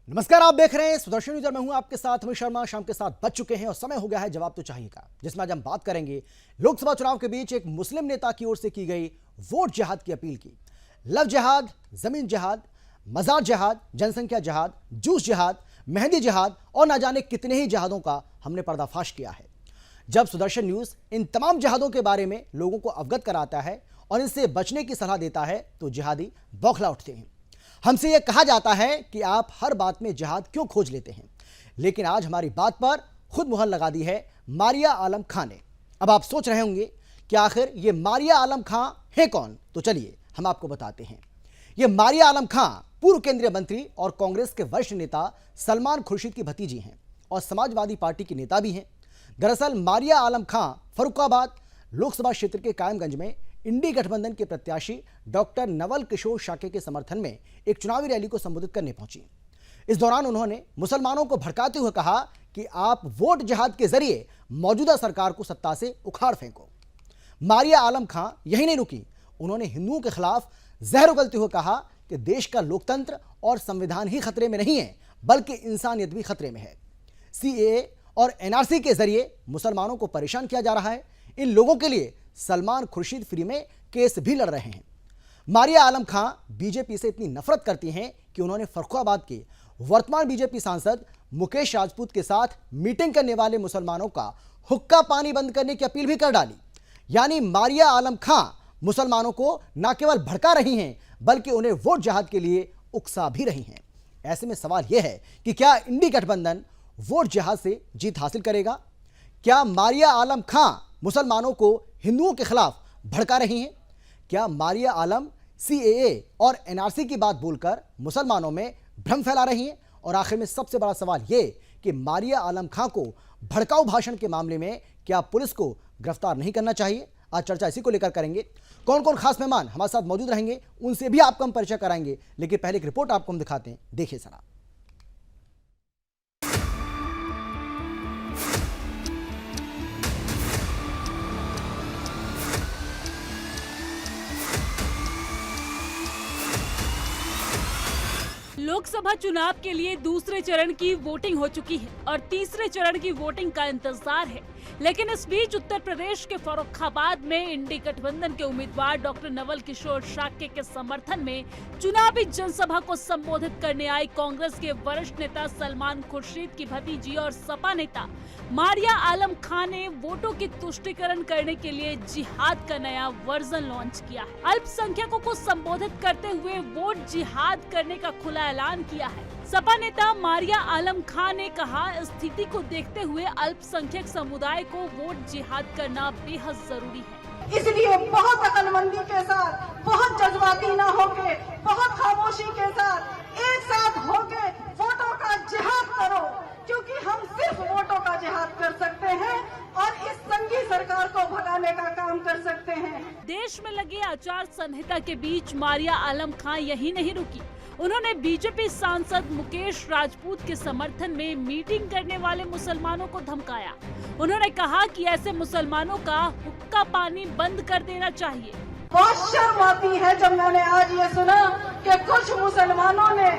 नमस्कार, आप देख रहे हैं सुदर्शन न्यूज। मैं हूं आपके साथ अमित शर्मा। शाम के 7 बज चुके हैं और समय हो गया है जवाब तो चाहिए का, जिसमें आज हम बात करेंगे लोकसभा चुनाव के बीच एक मुस्लिम नेता की ओर से की गई वोट जिहाद की अपील की। लव जिहाद, जमीन जिहाद, मजार जिहाद, जनसंख्या जिहाद, जूस जिहाद, मेहंदी जिहाद और ना जाने कितने ही जिहादों का हमने पर्दाफाश किया है। जब सुदर्शन न्यूज इन तमाम जिहादों के बारे में लोगों को अवगत कराता है और इनसे बचने की सलाह देता है तो जिहादी बौखला उठते हैं। हमसे यह कहा जाता है कि आप हर बात में जिहाद क्यों खोज लेते हैं, लेकिन आज हमारी बात पर खुद मुहर लगा दी है मारिया आलम खां ने। अब आप सोच रहे होंगे कि आखिर ये मारिया आलम खां है कौन, तो चलिए हम आपको बताते हैं। ये मारिया आलम खां पूर्व केंद्रीय मंत्री और कांग्रेस के वरिष्ठ नेता सलमान खुर्शीद की भतीजी हैं और समाजवादी पार्टी की नेता भी हैं। दरअसल मारिया आलम खां फर्रुखाबाद लोकसभा क्षेत्र के कायमगंज में इंडी गठबंधन के प्रत्याशी डॉक्टर नवल किशोर शाक्य के समर्थन में एक चुनावी रैली को संबोधित करने पहुंची। इस दौरान उन्होंने मुसलमानों को भड़काते हुए कहा कि आप वोट जिहाद के जरिए मौजूदा सरकार को सत्ता से उखाड़ फेंको। मारिया आलम खां यही नहीं रुकी, उन्होंने हिंदुओं के खिलाफ जहर उगलते हुए कहा कि देश का लोकतंत्र और संविधान ही खतरे में नहीं है, बल्कि इंसानियत भी खतरे में है। सीएए और एनआरसी के जरिए मुसलमानों को परेशान किया जा रहा है। इन लोगों के लिए सलमान खुर्शीद फ्री में केस भी लड़ रहे हैं। मारिया आलम खां बीजेपी से इतनी नफरत करती हैं कि उन्होंने फर्रुखाबाद के वर्तमान बीजेपी सांसद मुकेश राजपूत के साथ मीटिंग करने वाले मुसलमानों का हुक्का पानी बंद करने की अपील भी कर डाली। यानी मारिया आलम खां मुसलमानों को न केवल भड़का रही हैं, बल्कि उन्हें वोट जिहाद के लिए उकसा भी रही हैं। ऐसे में सवाल यह है कि क्या इंडी गठबंधन वोट जिहाद से जीत हासिल करेगा? क्या मारिया आलम खां मुसलमानों को हिंदुओं के खिलाफ भड़का रही हैं? क्या मारिया आलम सीएए और एनआरसी की बात बोलकर मुसलमानों में भ्रम फैला रही हैं? और आखिर में सबसे बड़ा सवाल यह कि मारिया आलम खां को भड़काऊ भाषण के मामले में क्या पुलिस को गिरफ्तार नहीं करना चाहिए? आज चर्चा इसी को लेकर करेंगे। कौन कौन खास मेहमान हमारे साथ मौजूद रहेंगे, उनसे भी आपको हम परिचय कराएंगे, लेकिन पहले एक रिपोर्ट आपको हम दिखाते हैं, देखिए जरा। लोकसभा चुनाव के लिए दूसरे चरण की वोटिंग हो चुकी है और तीसरे चरण की वोटिंग का इंतजार है। लेकिन इस बीच उत्तर प्रदेश के फर्रुखाबाद में इंडी गठबंधन के उम्मीदवार डॉक्टर नवल किशोर शाक्य के समर्थन में चुनावी जनसभा को संबोधित करने आई कांग्रेस के वरिष्ठ नेता सलमान खुर्शीद की भतीजी और सपा नेता मारिया आलम खां ने वोटों की तुष्टीकरण करने के लिए जिहाद का नया वर्जन लॉन्च किया है। अल्पसंख्यकों को संबोधित करते हुए वोट जिहाद करने का खुला ऐलान किया है। सपा नेता मारिया आलम खां ने कहा, स्थिति को देखते हुए अल्पसंख्यक समुदाय को वोट जिहाद करना बेहद जरूरी है। इसलिए बहुत अकलमंदी के साथ, बहुत जज्बाती न होके, बहुत खामोशी के साथ एक साथ होके वोटों का जिहाद करो, क्योंकि हम सिर्फ वोटों का जिहाद कर सकते हैं और इस संघी सरकार को भगाने का काम कर सकते हैं। देश में लगे आचार संहिता के बीच मारिया आलम खां यही नहीं रुकी, उन्होंने बीजेपी सांसद मुकेश राजपूत के समर्थन में मीटिंग करने वाले मुसलमानों को धमकाया। उन्होंने कहा कि ऐसे मुसलमानों का हुक्का पानी बंद कर देना चाहिए। बहुत शर्म आती है जब मैंने आज ये सुना कि कुछ मुसलमानों ने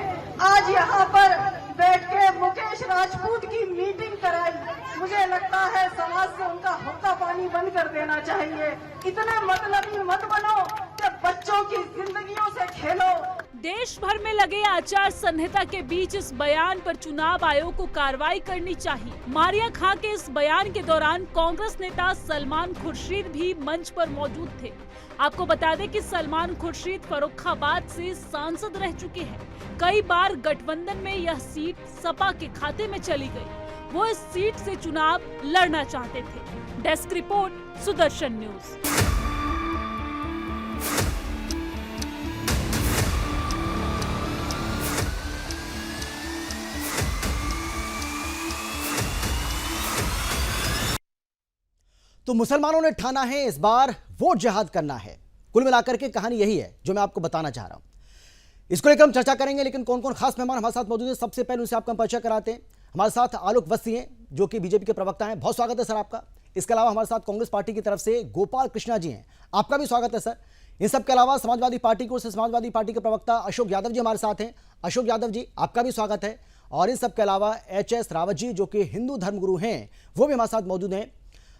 आज यहाँ पर बैठ के मुकेश राजपूत की मीटिंग कराई। मुझे लगता है समाज से उनका हुक्का पानी बंद कर देना चाहिए। इतने मतलबी मत बनो कि बच्चों की जिंदगियों से खेलो। देश भर में लगे आचार संहिता के बीच इस बयान पर चुनाव आयोग को कार्रवाई करनी चाहिए। मारिया खां के इस बयान के दौरान कांग्रेस नेता सलमान खुर्शीद भी मंच पर मौजूद थे। आपको बता दें कि सलमान खुर्शीद फर्रुखाबाद से सांसद रह चुके हैं। कई बार गठबंधन में यह सीट सपा के खाते में चली गई। वो इस सीट से चुनाव लड़ना चाहते थे। Desk report, Sudarshan news. तो मुसलमानों ने ठाना है इस बार वोट जिहाद करना है। कुल मिलाकर के कहानी यही है जो मैं आपको बताना चाह रहा हूं। इसको लेकर हम चर्चा करेंगे, लेकिन कौन कौन खास मेहमान हमारे साथ मौजूद है, सबसे पहले उनसे आपका परिचय कराते हैं। हमारे साथ आलोक वस्ती हैं जो कि बीजेपी के प्रवक्ता हैं, बहुत स्वागत है सर आपका। इसके अलावा हमारे साथ कांग्रेस पार्टी की तरफ से गोपाल कृष्णा जी हैं, आपका भी स्वागत है सर। इन सब के अलावा समाजवादी पार्टी की ओर से समाजवादी पार्टी के प्रवक्ता अशोक यादव जी हमारे साथ हैं। अशोक यादव जी, आपका भी स्वागत है। और इन सब के अलावा HS रावत जी जो कि हिंदू धर्मगुरु हैं वो भी हमारे साथ मौजूद हैं।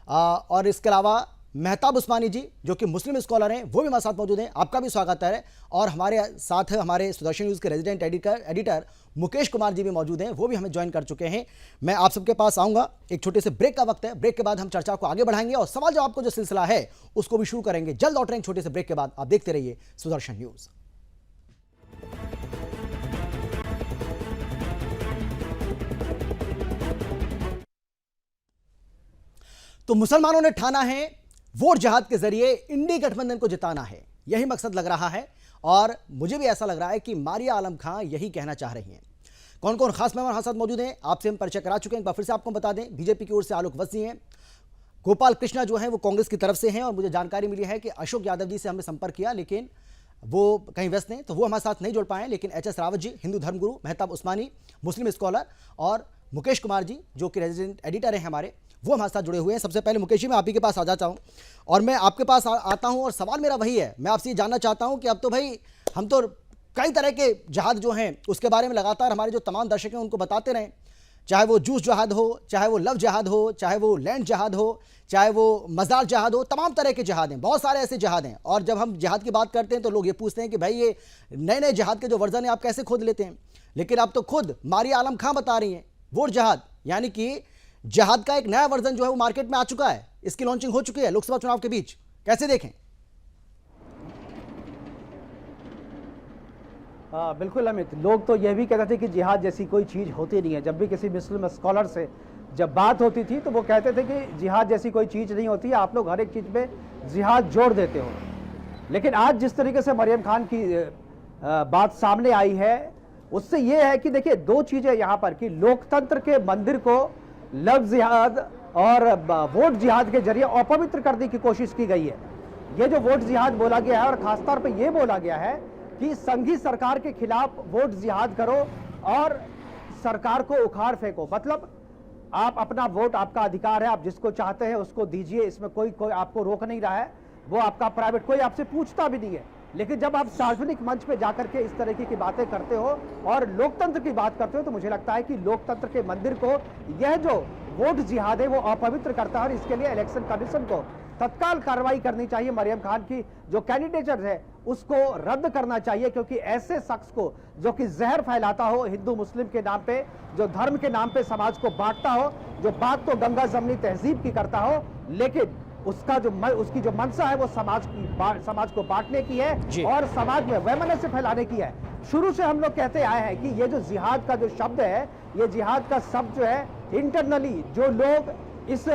और इसके अलावा मेहताब उस्मानी जी जो कि मुस्लिम स्कॉलर हैं वो भी हमारे साथ मौजूद हैं। आपका भी स्वागत है। और हमारे साथ हमारे सुदर्शन न्यूज़ के रेजिडेंट एडिटर मुकेश कुमार जी भी मौजूद हैं, वो भी हमें ज्वाइन कर चुके हैं। मैं आप सबके पास आऊँगा, एक छोटे से ब्रेक का वक्त है। ब्रेक के बाद हम चर्चा को आगे बढ़ाएंगे और सवाल जवाब को जो सिलसिला है उसको भी शुरू करेंगे। जल्द लौट रहे हैं छोटे से ब्रेक के बाद। आप देखते रहिए सुदर्शन न्यूज़। तो मुसलमानों ने ठाना है वोट जिहाद के जरिए इंडी गठबंधन को जिताना है, यही मकसद लग रहा है। और मुझे भी ऐसा लग रहा है कि मारिया आलम खां यही कहना चाह रही हैं। कौन कौन खास मेहमान हमारे साथ मौजूद हैं आपसे हम परिचय करा चुके हैं, एक बार फिर से आपको बता दें। बीजेपी की ओर से आलोक वसी हैं, गोपाल कृष्णा जो है वो कांग्रेस की तरफ से हैं और मुझे जानकारी मिली है कि अशोक यादव जी से हमने संपर्क किया लेकिन वो कहीं व्यस्त हैं तो वो हमारे साथ नहीं जुड़ पाए। लेकिन HS रावत जी हिंदू धर्मगुरु, मेहताब उस्मानी मुस्लिम स्कॉलर और मुकेश कुमार जी जो कि रेजिडेंट एडिटर हैं हमारे, वो हमारे साथ जुड़े हुए हैं। सबसे पहले मुकेश जी मैं आप ही के पास आ जाता हूँ और मैं आपके पास आता हूँ और सवाल मेरा वही है। मैं आपसे ये जानना चाहता हूँ कि अब तो भाई हम तो कई तरह के जहाद जो हैं उसके बारे में लगातार हमारे जो तमाम दर्शक हैं उनको बताते रहें, चाहे वो जूस जहाद हो, चाहे वो लव जहाद हो, चाहे वो लैंड जहाद हो, चाहे वो मज़ार जहाद हो, तमाम तरह के जहाद हैं, बहुत सारे ऐसे जहाद हैं। और जब हम जहाद की बात करते हैं तो लोग ये पूछते हैं कि भाई ये नए नए जहाद के जो वर्जन है आप कैसे खोद लेते हैं। लेकिन अब तो खुद मारिया आलम खां बता रही हैं वोट जहाद, यानी कि जहाद का एक नया वर्जन जो है वो मार्केट में आ चुका है, इसकी लॉन्चिंग हो चुकी है लोकसभा चुनाव के बीच। कैसे देखें? बिल्कुल अमित, लोग तो यह भी कहते थे कि जिहाद जैसी कोई चीज़ होती नहीं है। जब भी किसी मुस्लिम स्कॉलर से जब बात होती थी तो वो कहते थे कि जिहाद जैसी कोई चीज़ नहीं होती है, आप लोग हर एक चीज़ में जिहाद जोड़ देते हो। लेकिन आज जिस तरीके से मरियम खान की बात सामने आई है उससे ये है कि देखिए दो चीज़ें यहाँ पर कि लोकतंत्र के मंदिर को लव जिहाद और वोट जिहाद के जरिए अपवित्र करने की कोशिश की गई है। ये जो वोट जिहाद बोला गया है और खासतौर पे ये बोला गया है कि संघी सरकार के खिलाफ वोट जिहाद करो और सरकार को उखाड़ फेंको। मतलब आप अपना वोट, आपका अधिकार है, आप जिसको चाहते हैं उसको दीजिए, इसमें कोई आपको रोक नहीं रहा है, वो आपका प्राइवेट, कोई आपसे पूछता भी नहीं है। लेकिन जब आप सार्वजनिक मंच पे जाकर के इस तरीके की बातें करते हो और लोकतंत्र की बात करते हो तो मुझे लगता है कि लोकतंत्र के मंदिर को यह जो वोट जिहाद है वो अपवित्र करता है और इसके लिए इलेक्शन कमीशन को तत्काल कार्रवाई करनी चाहिए। मरियम खान की जो कैंडिडेचर है उसको रद्द करना चाहिए, क्योंकि ऐसे शख्स को जो कि जहर फैलाता हो हिंदू मुस्लिम के नाम पे, जो धर्म के नाम पे समाज को बांटता हो, जो बात तो गंगा जमनी तहजीब की करता हो लेकिन उसकी जो मंशा है वो समाज को बांटने की है और समाज में वैमनस्य फैलाने की है। शुरू से हम लोग कहते आए हैं कि ये जो जिहाद का जो शब्द है, ये जिहाद का शब्द जो है इंटरनली जो लोग इस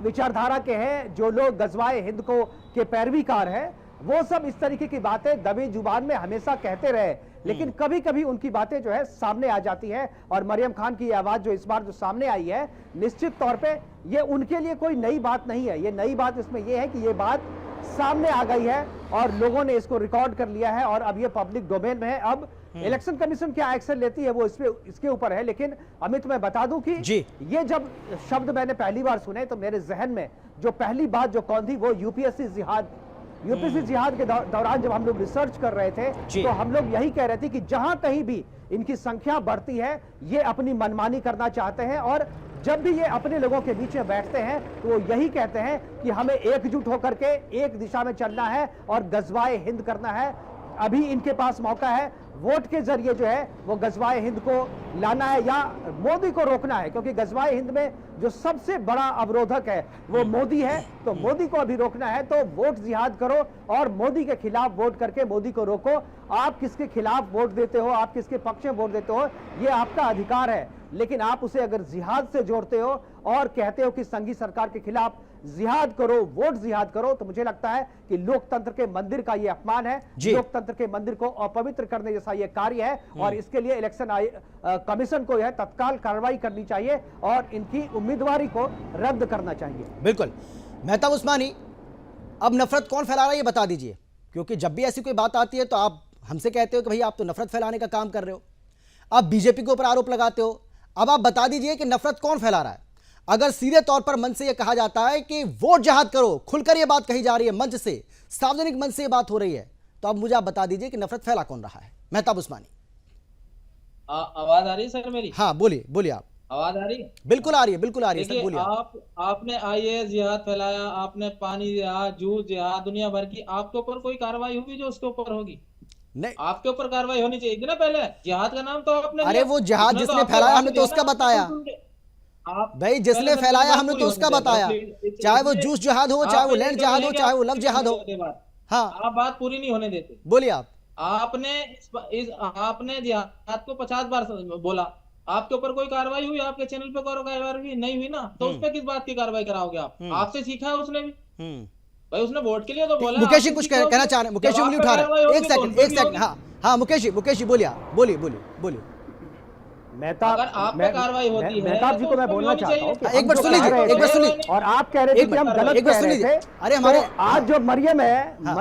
विचारधारा के हैं, जो लोग गजवाए हिंद को के पैरवीकार हैं, वो सब इस तरीके की बातें दबी जुबान में हमेशा कहते रहे। लेकिन कभी कभी उनकी बातें जो है सामने आ जाती है और मरियम खान की आवाज जो इस बार जो सामने आई है निश्चित तौर पे ये उनके लिए कोई नई बात नहीं है। ये नई बात इसमें ये है कि ये बात सामने आ गई है और लोगों ने इसको रिकॉर्ड कर लिया है और अब ये पब्लिक डोमेन में है। अब इलेक्शन कमीशन क्या एक्शन लेती है वो इसके ऊपर है। लेकिन अमित मैं बता दूं कि ये जब शब्द मैंने पहली बार सुने तो मेरे जहन में जो पहली बात जो कौन थी वो यूपीएससी जिहाद के दौरान जब हम लोग रिसर्च कर रहे थे तो हम लोग यही कह रहे थे कि जहां कहीं भी इनकी संख्या बढ़ती है ये अपनी मनमानी करना चाहते हैं और जब भी ये अपने लोगों के बीच में बैठते हैं तो वो यही कहते हैं कि हमें एकजुट होकर के एक दिशा में चलना है और गजवाए हिंद करना है। अभी इनके पास मौका है, वोट के जरिए जो है वो गजवाए हिंद को लाना है या मोदी को रोकना है, क्योंकि गजवाए हिंद में जो सबसे बड़ा अवरोधक है वो मोदी है। तो मोदी को अभी रोकना है तो वोट जिहाद करो और मोदी के खिलाफ वोट करके मोदी को रोको। आप किसके खिलाफ वोट देते हो, आप किसके पक्ष में वोट देते हो, ये आपका अधिकार है। लेकिन आप उसे अगर जिहाद से जोड़ते हो और कहते हो कि संघी सरकार के खिलाफ जिहाद करो, वोट जिहाद करो, तो मुझे लगता है कि लोकतंत्र के मंदिर का यह अपमान है, लोकतंत्र के मंदिर को अपवित्र करने जैसा यह कार्य है और इसके लिए इलेक्शन कमीशन को यह तत्काल कार्रवाई करनी चाहिए और इनकी उम्मीदवारी को रद्द करना चाहिए। बिल्कुल। मेहताब उस्मानी, अब नफरत कौन फैला रहा है ये बता दीजिए, क्योंकि जब भी ऐसी कोई बात आती है तो आप हमसे कहते हो कि भाई आप तो नफरत फैलाने का काम कर रहे हो, आप बीजेपी के ऊपर आरोप लगाते हो। अब आप बता दीजिए कि नफरत कौन फैला रहा है। अगर सीधे तौर पर मंच से यह कहा जाता है कि वोट जिहाद करो, खुलकर यह बात कही जा रही है, मंच से, सार्वजनिक मंच से यह बात हो रही है, तो अब मुझे आप बता दीजिए कि नफरत फैला कौन रहा है। मेहताब उस्मानी। आवाज आ रही है सर मेरी? हाँ बोलिए बोलिए आप। आवाज आ रही है? बिल्कुल आ रही है, बिल्कुल आ रही है सर, देखिए, बोलिए आप। आपने आईएएस जिहाद फैलाया, आपने पानी जिहाद, जूस जिहाद, दुनिया भर की, आपके ऊपर कोई कार्रवाई होगी जो उसके ऊपर होगी? नहीं, आपके ऊपर कार्रवाई होनी चाहिए थी ना पहले। जिहाद का नाम तो आपने अरे लिया, वो जिहाद उसने तो जिसने आपके फैलाया हाथ हमने तो दिया उसका ना, बताया सुन के। आप भाई, पहले जिसने सर मेरी फैलाया बात हमने पूरी तो होने उसका दे, बताया, बस चाहे वो इसलिए जूस जिहाद हो, चाहे आप वो ये लैंड लेकर जिहाद हो, चलेंगे, चाहे आप वो लव पूरी जिहाद नहीं हो। होने देते बात। हाँ आप बात पूरी नहीं होने देते। बोलिए आप। आपने आपने जिहाद को 50 बार बोला, आपके ऊपर कोई कार्रवाई हुई? आपके चैनल पे कोई कार्रवाई हुई? नहीं हुई ना, तो उस पे किस बात की कार्रवाई कराओगे आप? आपसे सीखा है उसने भी? हम्म भाई उसने वोट के लिए तो बोला, मुकेश जी आपसे कुछ सीखा कहना उसने। चाह रहे हैं, मुकेश जब जी आप उंगली पे उठा रहे कार्रवाई हैं, होगी तो उन पे एक भी सेकंड होगी। हाँ हाँ, मुकेश जी बोलिए आप, बोलिए बोलिए बोलिए। मेहताब, अगर आप पे कार्रवाई होती है मेहताब जी तो को मैं उस पे भी बोलना होनी चाहता हूँ चाहिए। कि एक बार हम सुन जो लीजिए, कह रहे एक बार थे, सुनिए। और आप कह रहे थे एक कि हम बार- गलत एक बार कह सुन रहे लीजिए। थे। अरे हमारे तो आज जो मरियम है, हाँ।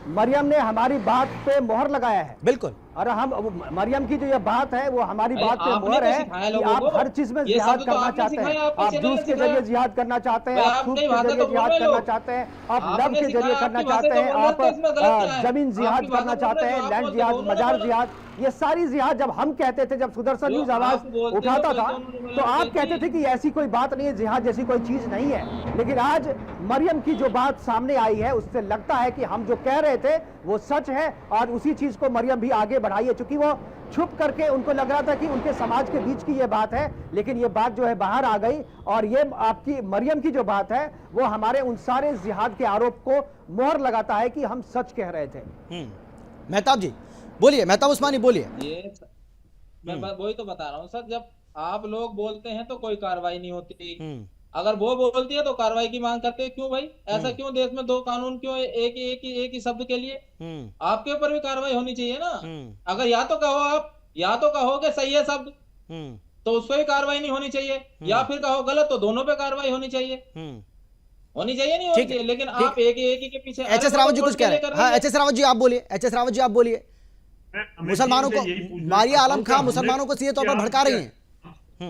मरियम ने हमारी बात पे मोहर लगाया है। बिल्कुल और हम मरियम की जो ये बात है वो हमारी भाई बात पे आपने मोहर तो है सिखाया कि लोगों आप को। हर चीज में ये जिहाद शब्द तो करना आपने चाहते सिखाया, हैं। आपके आप चैनल जूस ने के सिखाया। जरिए जिहाद करना चाहते हैं, भाई आप आप सूद नई के भाषा जरिए तो बोल जिहाद रहे करना लोग। चाहते हैं, आप लव आपने के सिखाया, जरिए करना आपकी भाषा चाहते तो हैं, बोल रहे आप थे, इसमें गलत क्या है? जमीन जिहाद आपकी भाषा करना बोल चाहते रहे हैं, जो आप लैंड बोलते जिहाद, हो, उन्होंने मजार बोला। जिहाद। ये सारी जिहाद जब हम कहते थे, जब सुदर्शन जो न्यूज आप आवाज बोलते उठाता हो, था, वैसे उन्होंने तो बोला, आप कहते थे कि ऐसी कोई बात नहीं है, जिहाद जैसी कोई चीज नहीं है। लेकिन आज मरियम की जो बात सामने आई है, उससे लगता है कि हम जो कह रहे थे वो सच है, और उसी चीज को मरियम भी आगे बढ़ाई है। चूंकि वो छुप करके, उनको लग रहा था कि उनके समाज के बीच की ये बात है, लेकिन ये बात जो है बाहर आ गई। और ये आपकी मरियम की जो बात है वो हमारे उन सारे जिहाद के आरोप को मोहर लगाता है कि हम सच कह रहे थे। मेहताब जी बोलिए, मेहताब उस्मानी बोलिए। मैं वही तो बता रहा हूँ सर, जब आप लोग बोलते हैं तो कोई कार्रवाई नहीं होती। हम्म अगर वो बोलती है तो कार्रवाई की मांग करते हैं। क्यों भाई? ऐसा क्यों? देश में दो कानून क्यों? एक ही शब्द के लिए हम्म आपके ऊपर भी कार्रवाई होनी चाहिए ना। हम्म अगर या तो कहो आप, या तो कहो कि सही है शब्द, हम्म तो उस पर भी कार्रवाई नहीं होनी चाहिए, या फिर कहो गलत, तो दोनों पे कार्रवाई होनी चाहिए। हम्म होनी चाहिए, नहीं होनी ठीक है, चाहिए। लेकिन ठीक आप एक ही के पीछे। एच एस रावत जी कुछ कह रहे हैं। हाँ एच एस रावत जी आप बोलिए, एच एस रावत जी आप बोलिए। मुसलमानों को, मारिया आलम खान मुसलमानों को सीधे तौर पर भड़का रही हैं।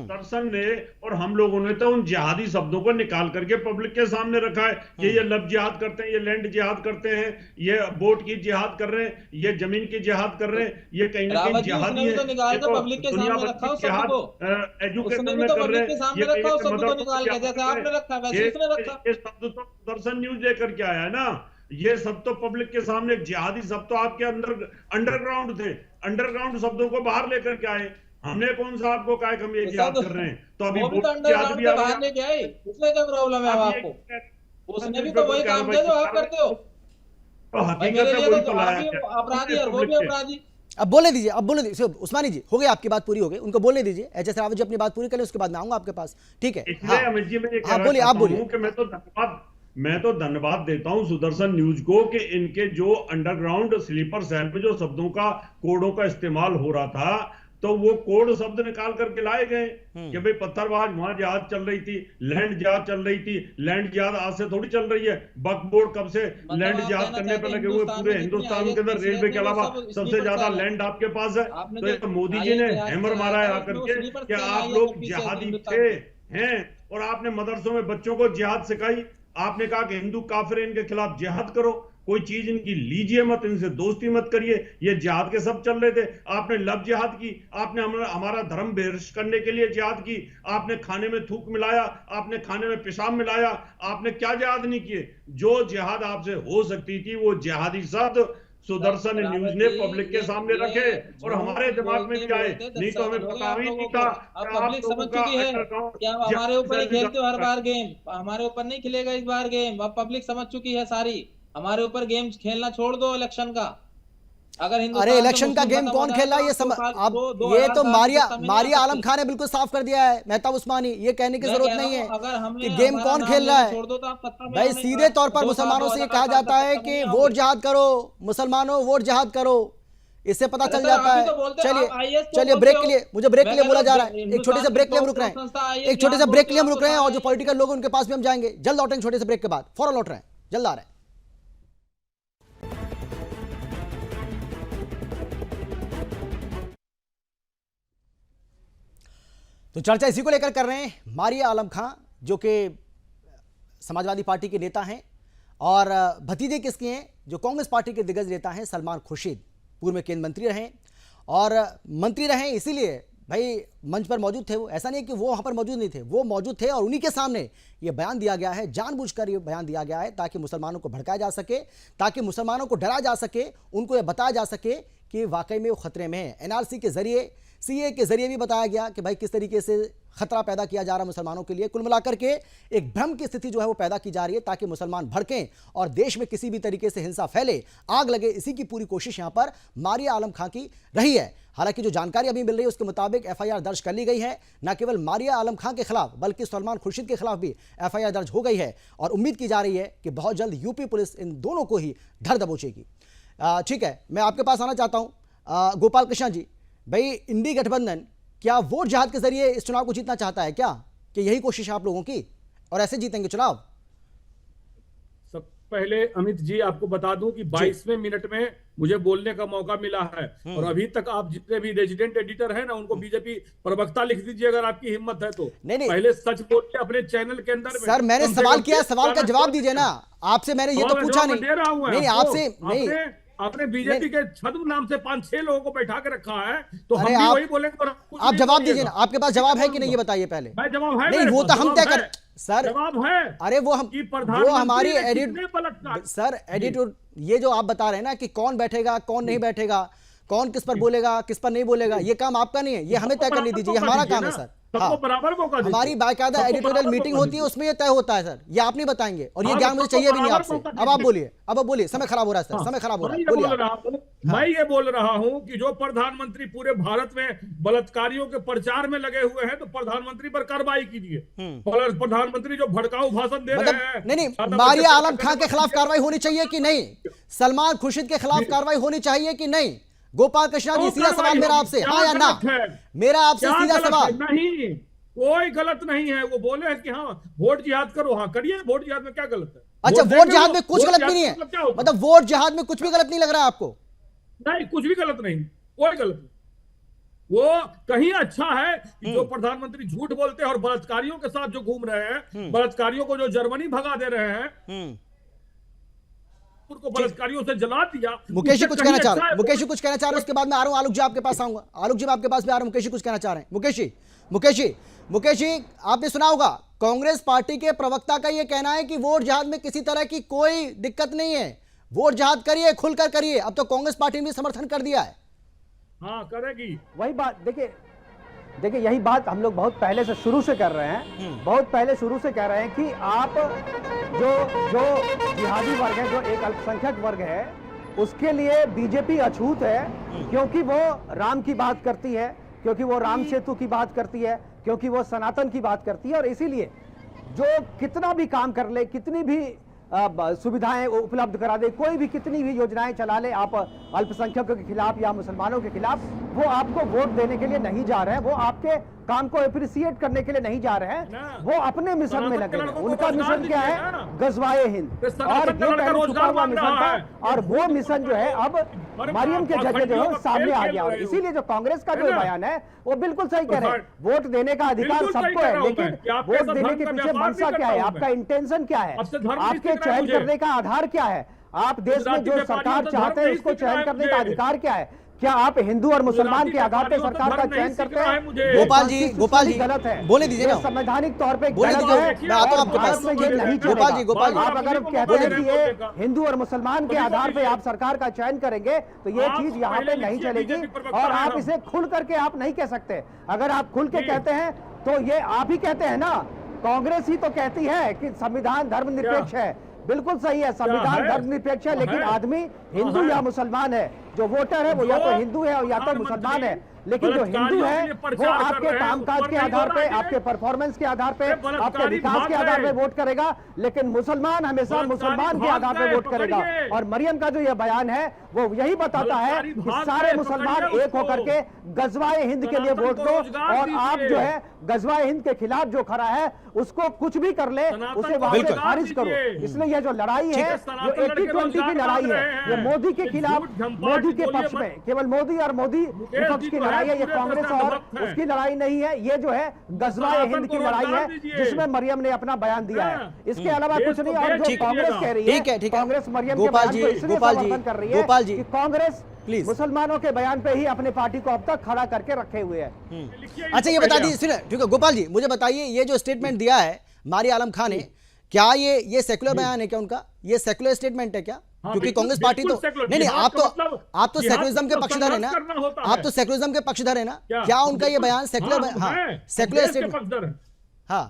दर्शन ने और हम लोगों ने तो उन जिहादी शब्दों को निकाल करके पब्लिक के सामने रखा है कि ये लव जिहाद करते हैं, ये लैंड जिहाद करते हैं, ये वोट की जिहाद कर रहे हैं, ये जमीन की जिहाद कर रहे हैं, ये कहीं ना कहीं जिहादी है। तो निकाल के पब्लिक के सामने रखा हो शब्द को, एजुकेशन उसने भी में तो कर रहे पब्लिक के हैं, सामने रखा हो शब्द को निकाल के, जैसे आपने ये रखा वैसे उसने रखा। ये शब्द तो दर्शन न्यूज लेकर के आया है ना। ये सब तो पब्लिक के सामने, जिहादी शब्द तो आपके अंदर अंडरग्राउंड थे, अंडरग्राउंड शब्दों को बाहर लेकर के आए। हमने कौन सा आपको कहा कि हम ये जिहाद कर रहे हैं? तो अभी वो भी तो वोट जिहाद अंडरग्राउंड भी से आ बाहर गया। लेके आए, उसमें क्या प्रॉब्लम है अब आपको? ये उसने भी तो वही काम किया जो आप करते हो। तो भाई हकीकत मेरे है लिए वही तो तो आप लाया भी क्या? अपराधी और वो भी पब्लिक के। अपराधी। अब बोलने दीजिए, अब बोलने दीजिए उस्मानी जी, हो गई आपकी बात पूरी हो गई, उनको बोलने दीजिए। एच एस रावत जी अपनी बात पूरी करें, उसके बाद मैं आऊंगा आपके पास, ठीक है? इसलिए अमित जी मैं ये हाँ कहना बोलिए, आप चाहता बोलिए। हूं कि मैं तो धन्यवाद देता हूं सुदर्शन न्यूज को कि इनके जो अंडरग्राउंड स्लीपर सेल में जो शब्दों का, कोडों का इस्तेमाल हो रहा था, तो वो कोड शब्द निकाल करके लाए गए कि भाई पत्थरबाज वहां जहाज चल रही थी, लैंड जहाज चल रही थी। लैंड जहाज आज से थोड़ी चल रही है, वक्फ बोर्ड कब से लैंड आप जहाज कहना करने पर चाहते लगे हैं हुए, हिंदुस्तान पूरे में जितनी हिंदुस्तान के अंदर IAS रेलवे के वो अलावा सब सबसे स्लीपर ज्यादा सेल है। लैंड आपके पास है। आपने तो जो ये मोदी जी ने IAS हैमर मारा है आकर उसमें के स्लीपर कि सेल आप IAS लोग के पीछे जिहादी हिंदुस्तान थे में। हैं, और आपने मदरसों में बच्चों को जिहाद सिखाई। आपने कहा कि हिंदू काफिर हैं, इनके खिलाफ जिहाद करो, कोई चीज इनकी लीजिए मत, इनसे दोस्ती मत करिए। ये जिहाद के सब चल रहे थे। आपने लव जिहाद की, आपने हमारा धर्म बेहर्ष करने के लिए जिहाद की, आपने खाने में थूक मिलाया, आपने खाने में पेशाब मिलाया, आपने क्या जिहाद नहीं किए? जो जिहाद आपसे हो सकती थी वो जिहादी शब्द सुदर्शन न्यूज ने पब्लिक के सामने रखे और हमारे दिमाग में भी आए, नहीं तो हमें पता ही नहीं था। अब पब्लिक समझ चुकी है कि अब हमारे ऊपर ही खेलते हो हर बार गेम, हमारे ऊपर नहीं खेलेगा इस बार गेम। अब पब्लिक समझ चुकी है सारी, हमारे ऊपर गेम्स खेलना छोड़ दो इलेक्शन का। अगर अरे इलेक्शन का गेम कौन खेल रहा है ये समझ, अब ये तो मारिया आलम खान ने बिल्कुल साफ कर दिया है। मेहताब उस्मानी, ये कहने की जरूरत नहीं है कि गेम कौन खेल रहा है। भाई सीधे तौर पर मुसलमानों से ये कहा जाता है कि वोट जिहाद करो, मुसलमानों वोट जिहाद करो, इससे पता चल जाता है। चलिए ब्रेक के लिए, मुझे ब्रेक के लिए बोला जा रहा है, एक छोटे से ब्रेक के लिए हम रुक रहे हैं, एक छोटे से ब्रेक के लिए हम रुक रहे हैं, और जो पॉलिटिकल लोग उनके पास भी हम जाएंगे, जल्द लौटेंगे छोटे से ब्रेक के बाद, फौरन लौट रहे हैं, जल्द आ रहे हैं। तो चर्चा इसी को लेकर कर रहे हैं। मारिया आलम खान जो कि समाजवादी पार्टी के नेता हैं, और भतीजे किसके हैं, जो कांग्रेस पार्टी के दिग्गज नेता हैं सलमान खुर्शीद, पूर्व में केंद्रीय मंत्री रहे, और मंत्री रहे इसीलिए भाई मंच पर मौजूद थे वो, ऐसा नहीं है कि वो वहां पर मौजूद नहीं थे, वो मौजूद थे और उन्हीं के सामने ये बयान दिया गया है, जानबूझकर ये बयान दिया गया है ताकि मुसलमानों को भड़काया जा सके, ताकि मुसलमानों को डराया जा सके, उनको ये बताया जा सके कि वाकई में वो खतरे में है। एनआरसी के जरिए, सीए के जरिए भी बताया गया कि भाई किस तरीके से खतरा पैदा किया जा रहा है मुसलमानों के लिए। कुल मिलाकर के एक भ्रम की स्थिति जो है वो पैदा की जा रही है ताकि मुसलमान भड़कें और देश में किसी भी तरीके से हिंसा फैले, आग लगे, इसी की पूरी कोशिश यहां पर मारिया आलम खां की रही है। हालांकि जो जानकारी अभी मिल रही है उसके मुताबिक एफआईआर दर्ज कर ली गई है, न केवल मारिया आलम खां के खिलाफ बल्कि सलमान खुर्शीद के खिलाफ भी एफआईआर दर्ज हो गई है और उम्मीद की जा रही है कि बहुत जल्द यूपी पुलिस इन दोनों को ही धर दबोचेगी। ठीक है, मैं आपके पास आना चाहता हूं गोपाल कृष्ण जी। भाई इंडी गठबंधन क्या वोट जिहाद के जरिए इस चुनाव को जीतना चाहता है क्या, कि यही कोशिश है आप लोगों की और ऐसे जीतेंगे चुनाव? सब पहले अमित जी आपको बता दूं कि 22वें मिनट में मुझे बोलने का मौका मिला है और अभी तक आप जितने भी रेजिडेंट एडिटर हैं ना उनको बीजेपी प्रवक्ता लिख दीजिए अगर आपकी हिम्मत है तो। नहीं। पहले सच बोलिए अपने चैनल के अंदर में। सर मैंने सवाल किया, सवाल का जवाब दीजिए ना। आपसे मैंने ये तो पूछा नहीं। दे रहा हूं नहीं आपसे नहीं, आपने बीजेपी के छद्म नाम से 5-6 लोगों को बैठा के रखा है तो हम भी वही बोलेंगे। आप जवाब दीजिए ना, आपके पास जवाब है कि नहीं ये बताइए पहले। जवाब है नहीं, वो तो हम तय कर सर, जवाब है। अरे वो हमारी सर एडिटर ये जो आप बता रहे हैं ना कि कौन बैठेगा कौन नहीं बैठेगा, कौन किस पर बोलेगा किस पर नहीं बोलेगा, ये काम आपका नहीं है, ये हमें तय करने दीजिए, हमारा काम है सर। हाँ, बराबर मौका दीजिए। हमारी बाकायदा एडिटोरियल मीटिंग होती है उसमें ये तय होता है सर, ये आप नहीं बताएंगे और ये ज्ञान मुझे चाहिए भी नहीं आपसे। अब आप बोलिए, अब आप बोलिए, समय खराब हो रहा है सर, समय खराब हो रहा है, बोलिए। मैं ये बोल रहा हूं कि जो प्रधानमंत्री पूरे भारत में बलात्कारियों के प्रचार में लगे हुए हैं तो प्रधानमंत्री पर कार्रवाई कीजिए। प्रधानमंत्री जो भड़काऊ भाषण दे रहे हैं, नहीं, मारिया आलम खां के खिलाफ कार्रवाई होनी चाहिए कि नहीं? सलमान खुर्शीद के खिलाफ कार्रवाई होनी चाहिए कि नहीं? गोपाल कृष्ण जी सीधा सवाल मेरा आपसे, हाँ या ना? मेरा आपसे सीधा सवाल। नहीं, कोई गलत नहीं है। वो बोले हैं कि हाँ वोट जिहाद करो, हाँ करिए। वोट जिहाद में क्या गलत है? अच्छा, वोट जिहाद में कुछ गलत भी नहीं है, मतलब वोट जिहाद में कुछ भी गलत नहीं लग रहा है आपको? नहीं, कुछ भी गलत नहीं, कोई गलत नहीं। वो कहीं अच्छा है कि जो प्रधानमंत्री झूठ बोलते हैं और बलात्कारियों के साथ जो घूम रहे हैं, बलात्कारियों को जो जर्मनी भगा दे रहे हैं, उनको बलात्कारियों से जला दिया। मुकेश जी कुछ कहना चाह रहे हैं, मुकेश जी कुछ कहना चाह रहे हैं, उसके बाद मैं आ रहा हूं आलोक जी आपके पास आऊंगा। आलोक जी मैं आपके पास भी आ रहा हूं, मुकेश जी कुछ कहना चाह रहे हैं। मुकेश जी आपने सुना होगा कांग्रेस पार्टी के प्रवक्ता का यह कहना है कि वोट जिहाद में किसी तरह की कोई दिक्कत नहीं है, वोट जिहाद करिए, खुलकर करिए। अब तो कांग्रेस पार्टी ने भी समर्थन कर दिया है। हाँ करेगी, वही बात। देखिए यही बात हम लोग बहुत पहले से शुरू से कर रहे हैं, बहुत पहले शुरू से कह रहे हैं कि आप जो जिहादी वर्ग है, जो एक अल्पसंख्यक वर्ग है, उसके लिए बीजेपी अछूत है, क्योंकि वो राम की बात करती है, क्योंकि वो राम सेतु की बात करती है, क्योंकि वो सनातन की बात करती है। और इसीलिए जो कितना भी काम कर ले, कितनी भी सुविधाएं उपलब्ध करा दे, कोई भी कितनी भी योजनाएं चला ले, आप अल्पसंख्यकों के खिलाफ या मुसलमानों के खिलाफ, वो आपको वोट देने के लिए नहीं जा रहे हैं, वो आपके काम को एप्रिसिएट करने के लिए नहीं जा रहे हैं, वो अपने मिशन में लगे हैं। उनका मिशन क्या है? गजवाए हिंद, और ये पहले छुपा हुआ मिशन था और वो मिशन जो है अब मरियम के जरिए जो है सामने आ गया। और इसीलिए जो कांग्रेस का जो बयान है वो बिल्कुल सही कह रहे हैं, वोट देने का अधिकार सबको है, लेकिन वोट देने के पीछे मंशा क्या है, आपका इंटेंशन क्या है, आपके चयन करने का आधार क्या है, आप देश में जो सरकार चाहते हैं उसको चयन करने का अधिकार क्या है? क्या आप हिंदू और मुसलमान के आधार पर सरकार का चयन करते हैं? गोपाल जी गलत है, बोले दीजिए ना, संवैधानिक तौर पे बोले गलत है। मैं आता हूं आपके पास। ये नहीं गोपाल जी आप अगर कहते हैं कि ये हिंदू और मुसलमान के आधार पे आप सरकार का चयन करेंगे तो ये चीज यहाँ पे नहीं चलेगी और आप इसे खुल करके आप नहीं कह सकते। अगर आप खुल के कहते हैं तो ये आप ही कहते हैं ना, कांग्रेस ही तो कहती है कि संविधान धर्मनिरपेक्ष है। बिल्कुल सही है, संविधान धर्मनिरपेक्ष है, लेकिन आदमी हिंदू या मुसलमान है, जो वोटर है वो या तो हिंदू है और या तो मुसलमान है। लेकिन जो हिंदू है वो आपके कामकाज के आधार पे, आपके परफॉर्मेंस के आधार पे, आपके विकास के आधार पे वोट करेगा, लेकिन मुसलमान हमेशा मुसलमान के आधार पे वोट करेगा। और मरियम का जो यह बयान है वो यही बताता है कि सारे मुसलमान एक होकर के गजवाए हिंद के लिए वोट दो, और आप जो है गजवाए हिंद के खिलाफ जो खड़ा है उसको कुछ भी कर ले, उसे वहां से खारिज करो। इसलिए यह जो लड़ाई है जो 80-20 की लड़ाई है, ये मोदी के खिलाफ, मोदी के पक्ष में, केवल मोदी और मोदी विपक्ष की लड़ाई है, ये कांग्रेस और उसकी लड़ाई नहीं है। ये जो है गजवाए हिंद की लड़ाई है जिसमें मरियम ने अपना बयान दिया है, इसके अलावा कुछ नहीं। और जो कांग्रेस कह रही है, कांग्रेस मरियम के बयान को इसलिए समर्थन कर रही है कि कांग्रेस प्लीज। मुसलमानों के बयान पे ही अपने पार्टी को अब तक खड़ा करके रखे हुए हैं। अच्छा ये बता दीजिए, सुनिए ठीक है गोपाल जी, मुझे बताइए ये जो स्टेटमेंट दिया है मारिया आलम खान ने, क्या ये सेक्युलर बयान है क्या उनका? ये सेक्युलर स्टेटमेंट है क्या? क्योंकि कांग्रेस पार्टी तो नहीं, आप तो सेक्युलरिज्म के पक्षधर है ना, आप तो सेक्युलरिज्म के पक्षधर है ना, क्या उनका ये बयान सेक्युलर? हाँ सेक्युलर स्टेटमेंट, हाँ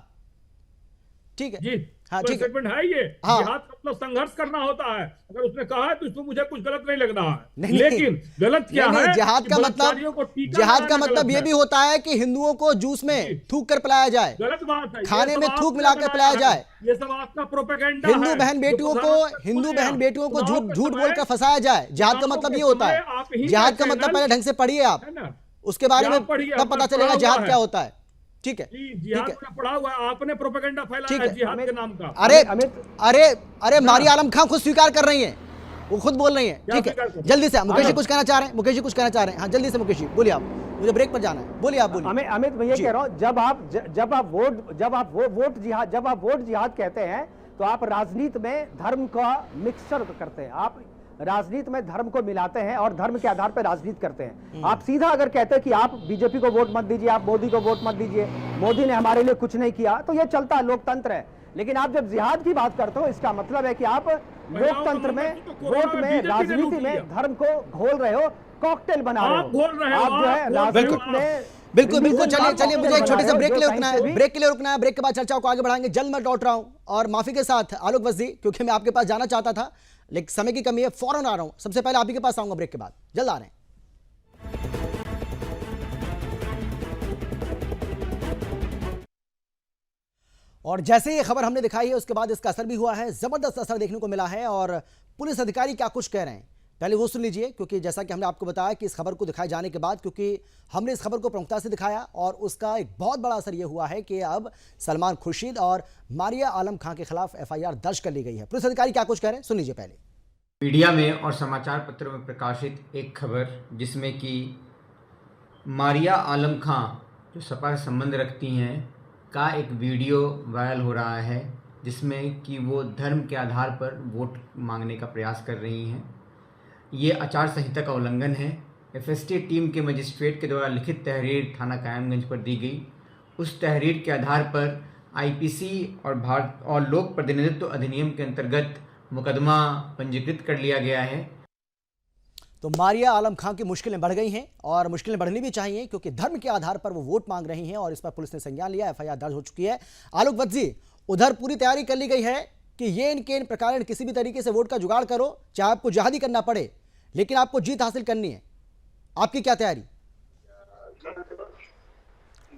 ठीक है जी, हाँ तो ठीक है स्टेटमेंट है ये। हाँ। जिहाद का मतलब संघर्ष करना होता है। अगर उसने कहा है तो इसमें मुझे कुछ गलत नहीं लग रहा है। नहीं, लेकिन गलत क्या नहीं, है? जिहाद कि का बलात्कारियों को मतलब, टीका जिहाद का लगाना मतलब गलत ये है। भी होता है कि हिंदुओं को जूस में थूक कर पिलाया जाए, गलत बात है। ये खाने सब में थूक आपने मिला के पिलाया बनाया है। जाए, ये सब आपका प्रोपेगेंडा हिंदू है। बहन बेटियों को झूठ बोल कर फंसाया जाए। जिहाद का मतलब ये होता है। जिहाद का मतलब पहले ढंग से पढ़िए आप, है ना? उसके बारे में पढ़िए, तब पता चलेगा जिहाद क्या होता है। ठीक है जिहाद में पढ़ा हुआ है, आपने प्रोपेगेंडा फैलाया है जिहाद के नाम का। अरे अरे अरे मारिया आलम खान खुद स्वीकार कर रही हैं, वो खुद बोल रही हैं। ठीक है जल्दी से मुकेश जी कुछ कहना चाह रहे हैं, मुकेश जी कुछ कहना चाह रहे हैं। हाँ जल्दी से मुकेश जी बोलिए, आप मुझे ब्रेक पर जाना है, बोलिए आप बोलिए। अमित मैं ये कह रहा हूं, जब आप वोट जिहाद कहते हैं तो आप राजनीति में धर्म का मिक्सचर करते हैं, आप राजनीति में धर्म को मिलाते हैं और धर्म के आधार पर राजनीति करते हैं। आप सीधा अगर कहते हैं कि आप बीजेपी को वोट मत दीजिए, आप मोदी को वोट मत दीजिए, मोदी ने हमारे लिए कुछ नहीं किया, तो ये चलता है, लोकतंत्र है। लेकिन आप जब जिहाद की बात करते हो, इसका मतलब है कि आप लोकतंत्र में, वोट में, राजनीति में धर्म को घोल रहे हो, कॉकटेल बना रहे हो, आप जो है राजनीति में। बिल्कुल बिल्कुल, चलिए मुझे एक छोटे से ब्रेक के लिए रुकना है, ब्रेक के बाद चर्चाओं को आगे बढ़ाएंगे। जल्द मैं लौट रहा हूं, और माफी के साथ आलोक वजी, क्योंकि मैं आपके पास जाना चाहता था लेकिन समय की कमी है, फौरन आ रहा हूं। सबसे पहले आप ही के पास आऊंगा ब्रेक के बाद, जल्द आ रहे हैं। और जैसे ये खबर हमने दिखाई है उसके बाद इसका असर भी हुआ है, जबरदस्त असर देखने को मिला है। और पुलिस अधिकारी क्या कुछ कह रहे हैं पहले वो सुन लीजिए, क्योंकि जैसा कि हमने आपको बताया कि इस खबर को दिखाए जाने के बाद, क्योंकि हमने इस खबर को प्रमुखता से दिखाया और उसका एक बहुत बड़ा असर यह हुआ है कि अब सलमान खुर्शीद और मारिया आलम खान के खिलाफ एफआईआर दर्ज कर ली गई है। पुलिस अधिकारी क्या कुछ कह रहे हैं सुन लीजिए पहले। मीडिया में और समाचार पत्रों में प्रकाशित एक खबर जिसमें कि मारिया आलम खान जो सपा से संबंध रखती हैं का एक वीडियो वायरल हो रहा है, जिसमें कि वो धर्म के आधार पर वोट मांगने का प्रयास कर रही हैं। ये आचार संहिता का उल्लंघन है। एफएसटी टीम के मजिस्ट्रेट के द्वारा लिखित तहरीर थाना कायमगंज पर दी गई। उस तहरीर के आधार पर आईपीसी और लोक प्रतिनिधित्व अधिनियम के अंतर्गत मुकदमा पंजीकृत कर लिया गया है। तो मारिया आलम खान की मुश्किलें बढ़ गई हैं, और मुश्किलें बढ़नी भी चाहिए, क्योंकि धर्म के आधार पर वो वोट मांग रही हैं और इस पर पुलिस ने संज्ञान लिया, एफआईआर दर्ज हो चुकी है। आलोक वत्सी, उधर पूरी तैयारी कर ली गई है कि ये इनके इन प्रकार किसी भी तरीके से वोट का जुगाड़ करो, चाहे आपको जिहादी करना पड़े, लेकिन आपको जीत हासिल करनी है। आपकी क्या तैयारी?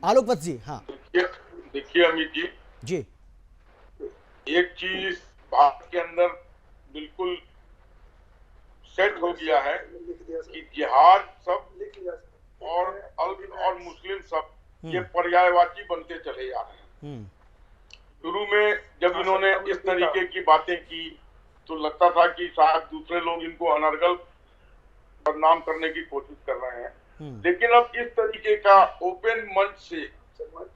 आलोक वत्स जी। हाँ देखिए अमित जी, एक चीज भारत के अंदर बिल्कुल सेट हो गया है कि जिहाद सब और मुस्लिम सब ये पर्यायवाची बनते चले जा रहे हैं। शुरू में जब इन्होंने इस तरीके की बातें की तो लगता था कि शायद दूसरे लोग इनको अनर्गल बदनाम करने की कोशिश कर रहे हैं, लेकिन अब इस तरीके का ओपन मंच से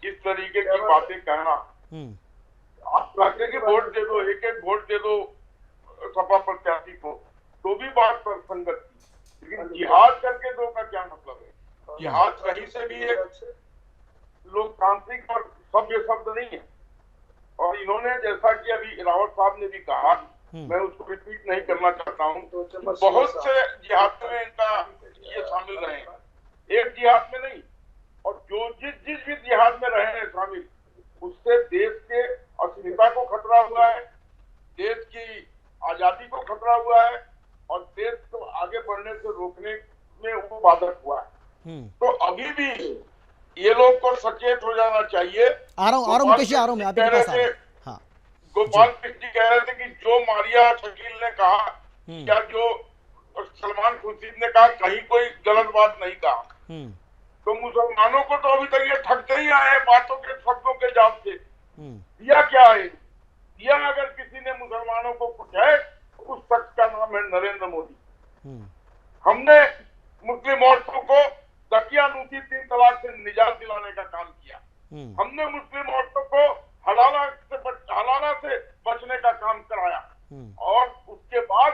इस तरीके की बातें कहना, आप कहते कि वोट दे दो, एक एक वोट दे दो सपा प्रत्याशी को, तो भी बात पर संगत थी, लेकिन जिहाद करके दो का क्या मतलब है? जिहाद कहीं से भी एक लोकतांत्रिक और सभ्य शब्द नहीं है। और इन्होंने जैसा कि अभी रावत साहब ने भी कहा, मैं उसको रिपीट नहीं करना चाहता हूँ, बहुत से जिहाद में इनका ये शामिल रहे हैं, एक जिहाद में नहीं। और जो जिस भी जिहाद में रहे हैं शामिल, उससे देश के अस्मिता को खतरा हुआ है, देश की आजादी को खतरा हुआ है, और देश को आगे बढ़ने से रोकने में वो बाधक हुआ है। तो अभी भी ये लोग को सचेत हो जाना चाहिए। आ रहा हूँ मुकेश जी, आ रहा हूँ मैं आपके पास आ रहा हूँ। हाँ गोपाल कृष्ण जी कह रहे थे कि जो मारिया शकील ने कहा या जो सलमान खुर्शीद ने कहा, कहीं कोई गलत बात नहीं कहा। तो मुसलमानों को तो अभी तक ये ठगते ही आए हैं बातों के, शब्दों के जाप से। दिया क्या है? दिया अगर किसी ने मुसलमानों को कुछ है, उस शख्स का नाम है नरेंद्र मोदी। हमने मुस्लिम औरतों को दकियानूसी 3 तलाक से निजात दिलाने का काम किया। हमने मुस्लिम औरतों को हलाला से बचने का काम कराया। और उसके बाद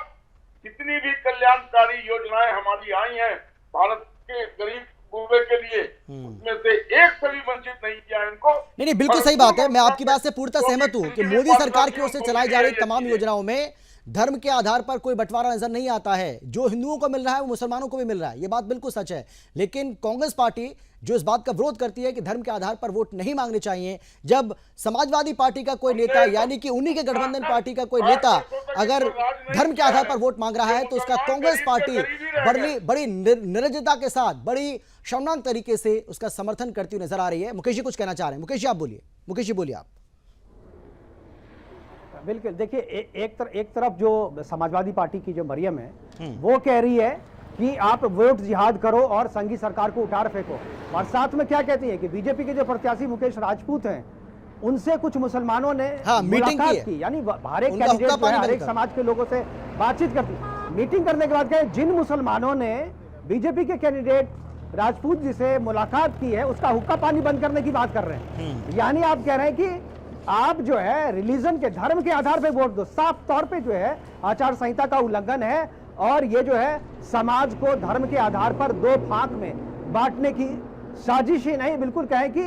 जितनी भी कल्याणकारी योजनाएं हमारी आई हैं भारत के गरीब सूबे के लिए, उसमें से एक से भी वंचित नहीं किया इनको। नहीं, बिल्कुल सही बात है। मैं आपकी बात से पूर्णतः सहमत हूं कि मोदी सरकार की ओर से चलाई जा रही तमाम योजनाओं में धर्म के आधार पर कोई बंटवारा नजर नहीं आता है। जो हिंदुओं को मिल रहा है वो मुसलमानों को भी मिल रहा है, ये बात बिल्कुल सच है। लेकिन कांग्रेस पार्टी जो इस बात का विरोध करती है कि धर्म के आधार पर वोट नहीं मांगने चाहिए, जब समाजवादी पार्टी का कोई नेता यानी कि उन्हीं के गठबंधन पार्टी का कोई नेता अगर धर्म के आधार पर वोट मांग रहा है तो उसका कांग्रेस पार्टी बड़ी निर्लज्जता के साथ, बड़ी शर्मनाक तरीके से उसका समर्थन करती हुई नजर आ रही है। मुकेश जी कुछ कहना चाह रहे हैं। मुकेश जी आप बोलिए। मुकेश जी बोलिए आप। बिल्कुल, देखिए एक तरफ जो समाजवादी पार्टी की जो मरियम है वो कह रही है कि आप वोट जिहाद करो और संघी सरकार को उतार फेंको, और साथ में क्या कहती है कि बीजेपी के जो प्रत्याशी मुकेश राजपूत हैं उनसे कुछ मुसलमानों ने मुलाकात की, यानी हर एक कैंडिडेट जो है हर एक समाज के लोगों से बातचीत करती। मीटिंग करने के बाद कहे जिन मुसलमानों ने बीजेपी के कैंडिडेट राजपूत जी से मुलाकात की है उसका हुक्का पानी बंद करने की बात कर रहे हैं। यानी आप कह रहे हैं कि आप जो है रिलीजन के, धर्म के आधार पर वोट दो। साफ तौर पे जो है आचार संहिता का उल्लंघन है, और ये जो है समाज को धर्म के आधार पर दो फाक में बांटने की साजिश ही नहीं, बिल्कुल कहें कि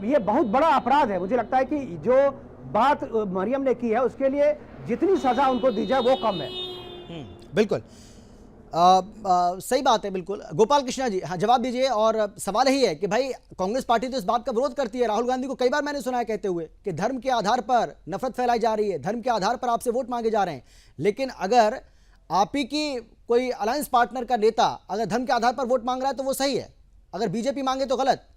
ये बहुत बड़ा अपराध है। मुझे लगता है कि जो बात मरियम ने की है उसके लिए जितनी सजा उनको दी जाए वो कम है। बिल्कुल सही बात है। बिल्कुल गोपाल कृष्णा जी, हाँ जवाब दीजिए। और सवाल यही है कि भाई कांग्रेस पार्टी तो इस बात का विरोध करती है। राहुल गांधी को कई बार मैंने सुना है कहते हुए कि धर्म के आधार पर नफरत फैलाई जा रही है, धर्म के आधार पर आपसे वोट मांगे जा रहे हैं। लेकिन अगर आप ही की कोई अलायंस पार्टनर का नेता अगर धर्म के आधार पर वोट मांग रहा है तो वो सही है, अगर बीजेपी मांगे तो गलत।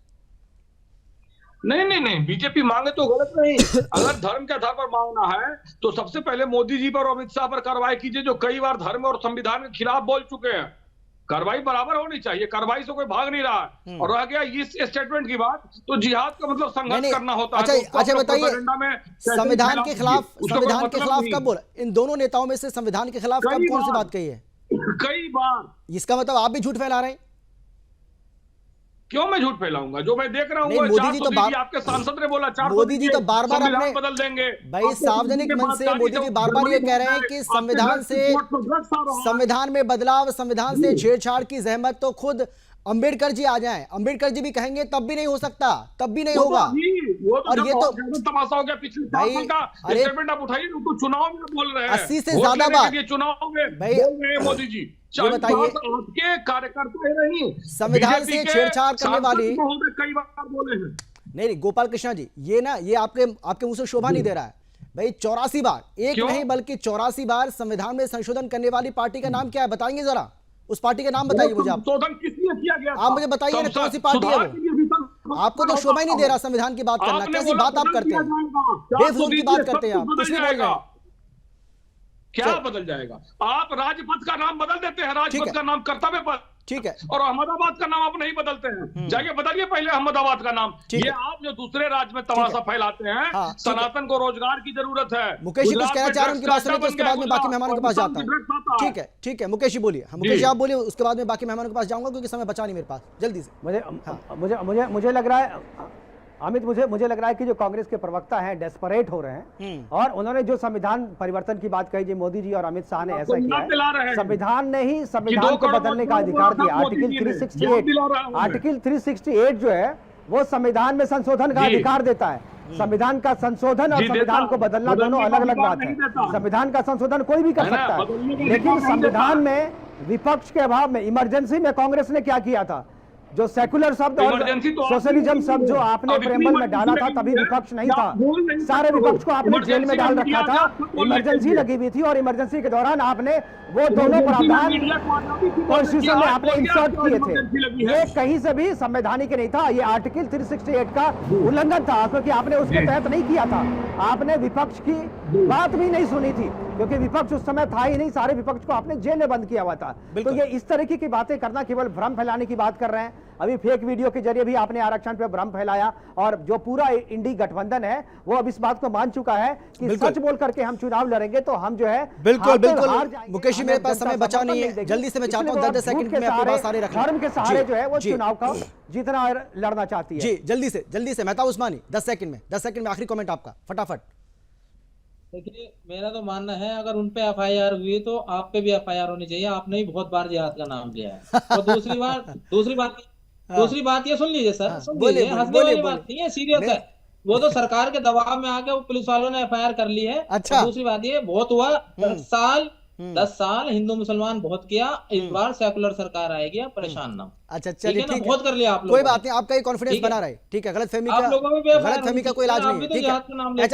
नहीं, बीजेपी मांगे तो गलत नहीं। अगर धर्म के आधार पर मांगना है तो सबसे पहले मोदी जी पर और अमित शाह पर कार्रवाई कीजिए, जो कई बार धर्म और संविधान के खिलाफ बोल चुके हैं। कार्रवाई बराबर होनी चाहिए, कार्रवाई से कोई भाग नहीं रहा है। और रह गया इस स्टेटमेंट की बात, तो जिहाद का मतलब संघर्ष करना होता है। अच्छा बताइए, संविधान के खिलाफ कब बोला? इन दोनों नेताओं में से संविधान के खिलाफ कब कौन सी बात कही है? कई बार। इसका मतलब आप भी झूठ फैला रहे हैं। क्यों मैं झूठ फैलाऊंगा? जो मैं देख रहा हूँ मोदी जी तो आपके सांसद ने बोला, मोदी जी तो बार-बार अपने बदल देंगे। भाई सार्वजनिक मंच से मोदी जी बार-बार ये कह रहे हैं कि संविधान में बदलाव, संविधान से छेड़छाड़ की जहमत तो खुद अंबेडकर जी आ जाएं। अंबेडकर जी भी कहेंगे तब भी नहीं हो सकता, तब भी नहीं होगा। और ये तो तमाशा हो गया पिछले 4 साल का। स्टेटमेंट आप उठाइए, तो चुनाव में बोल रहे हैं 80 से ज्यादा बार चुनाव में बोल रहे हैं मोदी जी। ये बताइए, आपके कार्यकर्ता नहीं संविधान से छेड़छाड़ करने वाली कई बार बोले हैं। नहीं गोपाल कृष्णा जी, ये ना ये आपके मुंह से शोभा नहीं दे रहा है भाई। 84 बार, एक नहीं बल्कि 84 बार संविधान में संशोधन करने वाली पार्टी का नाम क्या है बताएंगे जरा? उस पार्टी का नाम बताइए मुझे। आप संशोधन किसने किया गया? आप मुझे बताइए ना कौन सी पार्टी है वो? आपको तो शोभा ही नहीं दे रहा संविधान की बात करना। कैसी बात आप करते हैं? बेफजूल की बात करते हैं आप, कुछ भी बोल रहे हैं। क्या बदल जाएगा? आप राजपथ का नाम बदल देते हैं, राजपथ का नाम कर्तव्य पथ, ठीक है, और अहमदाबाद का नाम आप नहीं बदलते हैं। जाइए बदलिए पहले अहमदाबाद का नाम। ये आप जो दूसरे राज्य में तमाशा फैलाते हैं। हाँ, सनातन को रोजगार की जरूरत है। मुकेश जी कुछ कहना चाह रहे हैं, उनकी बात सुनिए तो उसके बाद में बाकी मेहमानों के पास जाता हूँ। ठीक है मुकेश जी बोलिए। मुकेश जी आप बोलिए, उसके बाद में बाकी मेहमानों के पास जाऊंगा क्योंकि समय बचा नहीं मेरे पास। जल्दी से मुझे लग रहा है अमित, मुझे लग रहा है कि जो कांग्रेस के प्रवक्ता हैं डेस्परेट हो रहे हैं, और उन्होंने जो संविधान परिवर्तन की बात कही, जो मोदी जी और अमित शाह ने ऐसा किया है। संविधान ने ही संविधान को बदलने का अधिकार दिया। आर्टिकल 368 जो है वो संविधान में संशोधन का अधिकार देता है। संविधान का संशोधन और संविधान को बदलना दोनों अलग अलग बात है। संविधान का संशोधन कोई भी कर सकता है, लेकिन संविधान में विपक्ष के अभाव में, इमरजेंसी में कांग्रेस ने क्या किया था? जो सेकुलर शब्द और सोशलिज्म शब्द जो आपने प्रेमबल में डाला था, तभी विपक्ष नहीं था। सारे विपक्ष को आपने जेल में डाल रखा था। इमरजेंसी लगी हुई थी, और इमरजेंसी के दौरान आपने वो दोनों प्रावधान कॉन्स्टिट्यूशन में आपने इंसर्ट किए थे। ये कहीं से भी संवैधानिक नहीं था, ये आर्टिकल 368 का उल्लंघन था, क्योंकि आपने उसके तहत नहीं किया था। आपने विपक्ष की बात भी नहीं सुनी थी, क्योंकि विपक्ष उस समय था ही नहीं। सारे विपक्ष को आपने जेल में बंद किया हुआ था। तो ये इस तरीके की बातें करना केवल भ्रम फैलाने की बात कर रहे हैं। अभी फेक वीडियो के जरिए भी आपने आरक्षण पे भ्रम फैलाया, और जो पूरा इंडी गठबंधन है वो अब इस बात को मान चुका है कि सच बोल करके हम चुनाव लड़ेंगे तो हम जो है बिल्कुल मुकेश जी मेरे पास समय बचा नहीं है, जल्दी से मैं चाहता हूं 10 सेकंड में आपके पास सारे रखना। धर्म के सहारे जो है वो चुनाव का जीतना लड़ना चाहती है। जी जल्दी से मेहताब उस्मानी 10 सेकंड में आखिरी कमेंट आपका फटाफट। देखिए, मेरा तो मानना है अगर उन पे एफआईआर हुई तो आप पे भी एफआईआर होनी चाहिए। आपने भी बहुत बार जिहाद का नाम लिया है। और दूसरी बात ये सुन लीजिए सर, सुन बोलिए, लीजिए, हंसने बोलिए, वाली बात नहीं है, सीरियस है। वो तो सरकार के दबाव में आके वो पुलिस वालों ने एफआईआर कर ली है। अच्छा। और दूसरी बात ये बहुत हुआ, 10 साल हिंदू मुसलमान बहुत किया, इस बार सेकुलर सरकार आएगी, आप परेशान ना हो। अच्छा ठीक चलिए, है ना, ठीक है, बहुत कर लिया आप लोगों कोई ने। बात नहीं, आपका ये कॉन्फिडेंस ठीक है। बना रहे, ठीक है, गलतफहमी आप लोगों में भी एफआईआर गलतफहमी का होनी कोई इलाज चाहिए, नहीं आप है, भी तो ठीक जिहाद का नाम है। लेते एच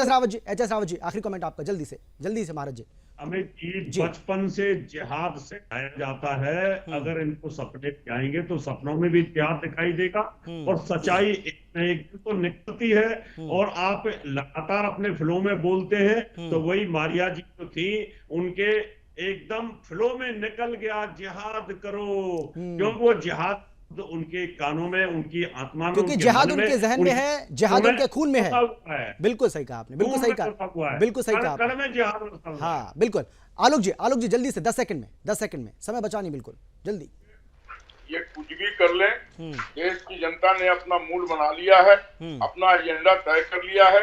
एस रावत जी, आखिरी कमेंट आपका, जल्दी से महाराज जी। अमित जी, बचपन से जिहाद सिखाया जाता है। अगर इनको सपने आएंगे तो सपनों में भी जिहाद दिखाई देगा और सच्चाई एक न एक दिन तो निकलती है। और आप लगातार अपने फ्लो में बोलते हैं तो वही मारिया जी जो थी, उनके एकदम फ्लो में निकल गया, जिहाद करो, क्योंकि वो जिहाद तो उनके कानों में, उनकी आत्मा में, क्योंकि उनके जिहाद मन उनके जहन में है, जिहाद उनके खून में है। बिल्कुल सही कहा आपने, बिल्कुल सही कहा, बिल्कुल सही कहा आपने। हाँ बिल्कुल। आलोक जी जल्दी से 10 सेकंड में, समय बचा नहीं, बिल्कुल जल्दी। ये कुछ भी कर ले, देश की जनता ने अपना मूड बना लिया है, अपना एजेंडा तय कर लिया है।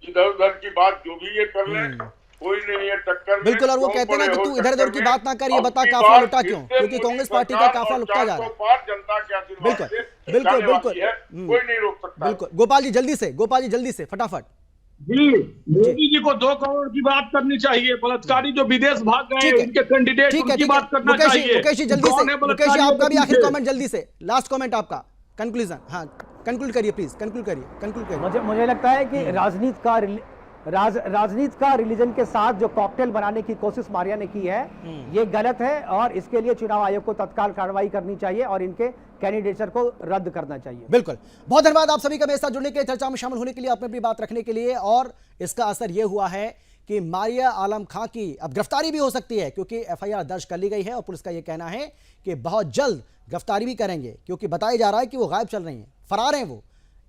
इधर उधर की बात जो भी ये कर ले, कोई नहीं है टक्कर में। बिल्कुल, और वो कहते हैं ना कि तू इधर उधर की बात ना कर, ये बता काफिला लुटा क्यों, क्योंकि कांग्रेस पार्टी का काफिला लुटता जा रहा है। जनता के आशीर्वाद बिल्कुल, से बिल्कुल, जाने वाली बिल्कुल। है, कोई नहीं रोक सकता। बिल्कुल, गोपाल जी जल्दी से फटाफट। जी, मोदी जी को 2 करोड़ की बात करनी चाहिए। बलात्कारी जो विदेश भाग गए उनके कैंडिडेट, उनकी बात करना चाहिए। मुकेश जी जल्दी से, मुकेश जी आपका भी आखिरी कमेंट जल्दी से, लास्ट कमेंट आपका, कंक्लूजन। हाँ कंक्लूड करिए प्लीज, कंक्लूड करिए। मुझे लगता है कि राजनीति का रिलीजन के साथ जो कॉकटेल बनाने की कोशिश मारिया ने की है, ये गलत है और इसके लिए चुनाव आयोग को तत्काल कार्रवाई करनी चाहिए और इनके कैंडिडेचर को रद्द करना चाहिए। बिल्कुल, बहुत धन्यवाद आप सभी का मेरे साथ जुड़ने के लिए, चर्चा में शामिल होने के लिए, अपनी अपनी बात रखने के लिए। और इसका असर यह हुआ है कि मारिया आलम खां की अब गिरफ्तारी भी हो सकती है, क्योंकि एफआईआर दर्ज कर ली गई है और पुलिस का यह कहना है कि बहुत जल्द गिरफ्तारी भी करेंगे, क्योंकि बताया जा रहा है कि वो गायब चल रही हैं, फरार हैं वो।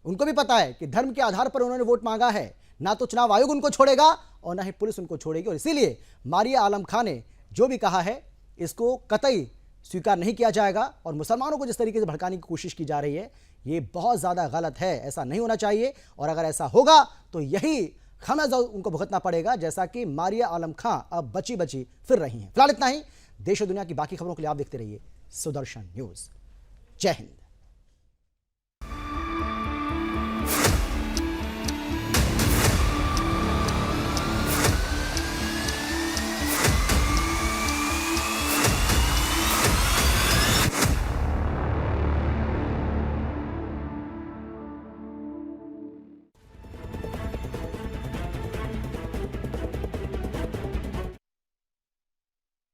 उनको भी पता है कि धर्म के आधार पर उन्होंने वोट मांगा है, ना तो चुनाव आयोग उनको छोड़ेगा और ना ही पुलिस उनको छोड़ेगी। और इसीलिए मारिया आलम खां ने जो भी कहा है इसको कतई स्वीकार नहीं किया जाएगा। और मुसलमानों को जिस तरीके से भड़काने की कोशिश की जा रही है, ये बहुत ज़्यादा गलत है, ऐसा नहीं होना चाहिए। और अगर ऐसा होगा तो यही खामियाजा उनको भुगतना पड़ेगा, जैसा कि मारिया आलम खां अब बची फिर रही हैं। फिलहाल इतना ही। देश और दुनिया की बाकी खबरों के लिए आप देखते रहिए सुदर्शन न्यूज़। जय हिंद।